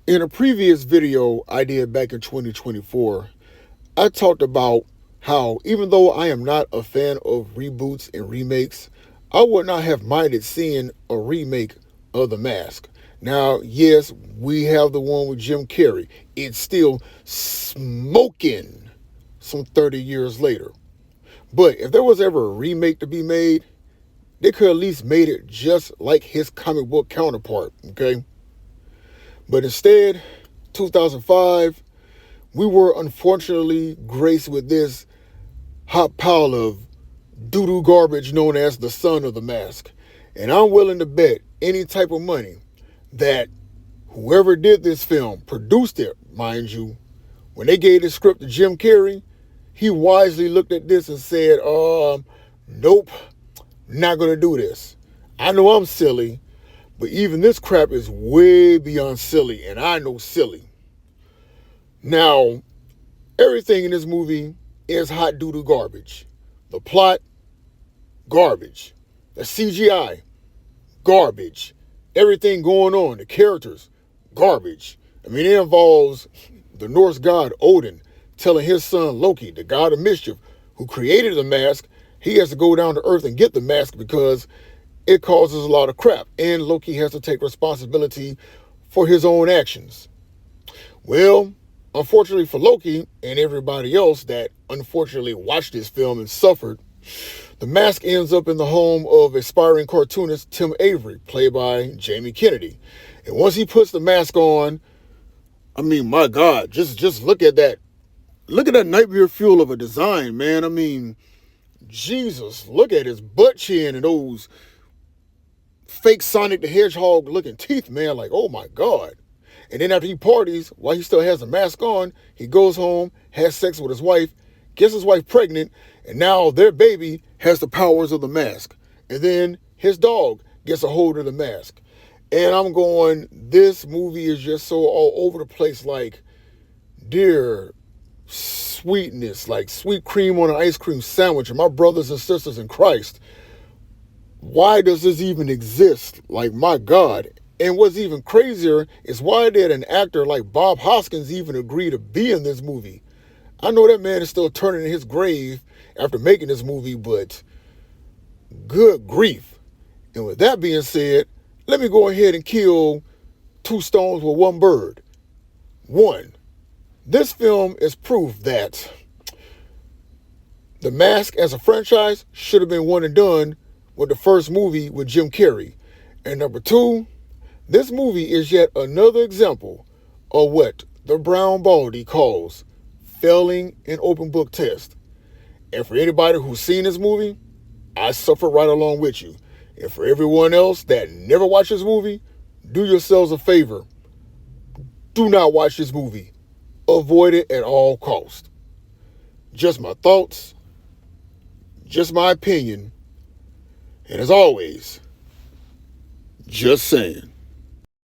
In a previous video I did back in 2024, I talked about how even though I am not a fan of reboots and remakes, I would not have minded seeing a remake of The Mask. Now, yes, we have the one with Jim Carrey. It's still smoking some 30 years later. But if there was ever a remake to be made, they could at least made it just like his comic book counterpart, okay? But instead, 2005, we were unfortunately graced with this hot pile of doo-doo garbage known as the son of The Mask. And I'm willing to bet any type of money that whoever did this film, produced it, mind you, when they gave the script to Jim Carrey, he wisely looked at this and said, nope, not going to do this. I know I'm silly, but even this crap is way beyond silly, and I know silly. Now, everything in this movie is hot doo-doo garbage. The plot, garbage. The CGI, garbage. Everything going on, the characters, garbage. I mean, it involves the Norse god Odin telling his son Loki, the god of mischief, who created the mask, he has to go down to Earth and get the mask because it causes a lot of crap. And Loki has to take responsibility for his own actions. Well, unfortunately for Loki and everybody else that unfortunately watched this film and suffered, the mask ends up in the home of aspiring cartoonist Tim Avery, played by Jamie Kennedy. And once he puts the mask on, I mean, my God, just look at that. Look at that nightmare fuel of a design, man. I mean, Jesus, look at his butt chin and those fake Sonic the Hedgehog looking teeth, man. Like, oh my God. And then after he parties, while he still has the mask on, he goes home, has sex with his wife, gets his wife pregnant, and now their baby has the powers of the mask. And then his dog gets a hold of the mask. And I'm going, this movie is just so all over the place, like, dear sweetness, like sweet cream on an ice cream sandwich. And my brothers and sisters in Christ, why does this even exist? Like, my God. And what's even crazier is why did an actor like Bob Hoskins even agree to be in this movie? I know that man is still turning in his grave after making this movie, but good grief. And with that being said, let me go ahead and kill two stones with one bird. One, this film is proof that The Mask as a franchise should have been one and done with the first movie with Jim Carrey. And number two, this movie is yet another example of what the Brown Baldy calls failing an open book test. And for anybody who's seen this movie, I suffer right along with you. And for everyone else that never watched this movie, do yourselves a favor. Do not watch this movie. Avoid it at all costs. Just my thoughts, just my opinion, and as always, just saying.